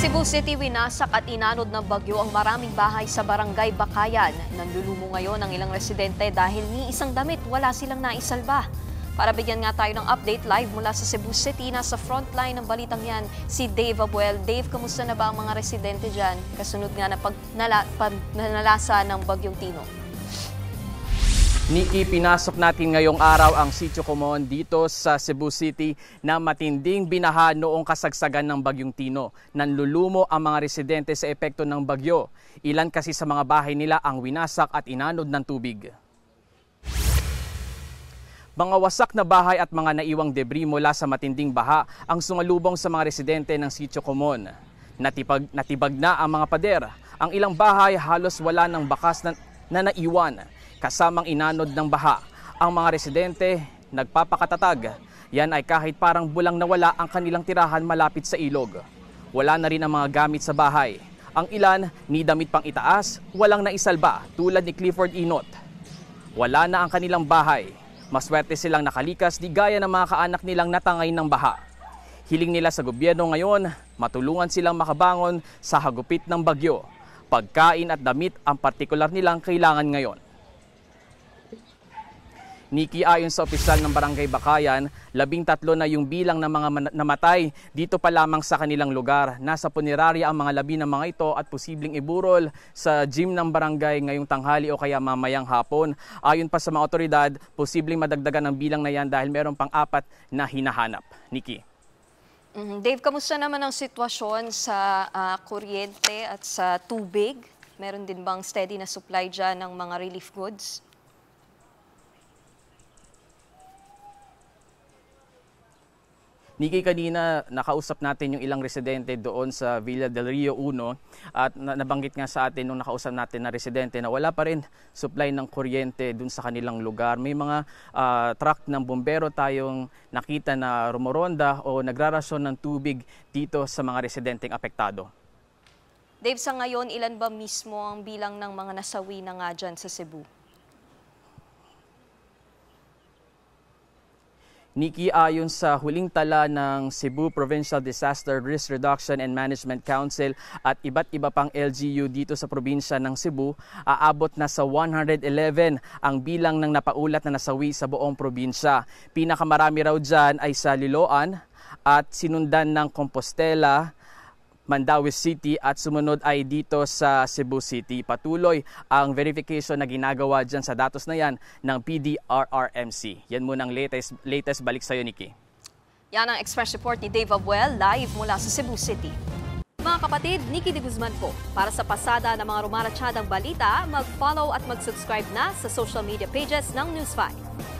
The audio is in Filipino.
Cebu City winasak at inanod ng bagyo ang maraming bahay sa Barangay Bakayan. Nanlulumo ngayon ang ilang residente dahil ni isang damit wala silang naisalba. Para bigyan nga tayo ng update live mula sa Cebu City, nasa frontline ng balitang yan si Dave Abuel. Dave, kamusta na ba ang mga residente dyan? Kasunod nga na pagnanalasa ng bagyong Tino. Nikki, pinasok natin ngayong araw ang Sitio Common dito sa Cebu City na matinding binaha noong kasagsagan ng bagyong Tino. Nanlulumo ang mga residente sa epekto ng bagyo. Ilan kasi sa mga bahay nila ang winasak at inanod ng tubig. Mga wasak na bahay at mga naiwang debris mula sa matinding baha ang sumalubong sa mga residente ng Sitio Common. Natibag na ang mga pader. Ang ilang bahay halos wala ng bakas na naiwan. Kasamang inanod ng baha. Ang mga residente nagpapakatatag. Yan ay kahit parang bulang nawala ang kanilang tirahan malapit sa ilog. Wala na rin ang mga gamit sa bahay. Ang ilan, ni damit pang itaas, walang naisalba tulad ni Clifford Inot. Wala na ang kanilang bahay. Maswerte silang nakalikas di gaya ng mga kaanak nilang natangay ng baha. Hiling nila sa gobyerno ngayon, matulungan silang makabangon sa hagupit ng bagyo. Pagkain at damit ang partikular nilang kailangan ngayon. Nikki, ayon sa opisyal ng Barangay Bakayan, 13 na yung bilang ng mga namatay dito pa lamang sa kanilang lugar. Nasa punerarya ang mga labi ng mga ito at posibleng iburol sa gym ng barangay ngayong tanghali o kaya mamayang hapon. Ayon pa sa mga otoridad, posibleng madagdagan ang bilang na yan dahil meron pang 4 na hinahanap. Nikki. Dave, kamusta naman ang sitwasyon sa kuryente at sa tubig? Meron din bang steady na supply dyan ng mga relief goods? Nikki, kanina nakausap natin yung ilang residente doon sa Villa del Rio 1 at nabanggit nga sa atin nung nakausap natin na residente na wala pa rin supply ng kuryente doon sa kanilang lugar. May mga truck ng bombero tayong nakita na rumoronda o nagrarasyon ng tubig dito sa mga residenteng apektado. Dave, sa ngayon, ilan ba mismo ang bilang ng mga nasawi na nga dyan sa Cebu? Nikki, ayon sa huling tala ng Cebu Provincial Disaster Risk Reduction and Management Council at iba't iba pang LGU dito sa probinsya ng Cebu, aabot na sa 111 ang bilang ng napaulat na nasawi sa buong probinsya. Pinakamarami raw dyan ay sa Liloan at sinundan ng Compostela, Mandaue City at sumunod ay dito sa Cebu City. Patuloy ang verification na ginagawa dyan sa datos na yan ng PDRRMC. Yan muna ang latest balik sa iyo, Nikki. Yan ang Express Report ni Dave Abuel live mula sa Cebu City. Mga kapatid, Nikki de Guzman po. Para sa pasada ng mga rumaratsyadang balita, mag-follow at mag-subscribe na sa social media pages ng News 5.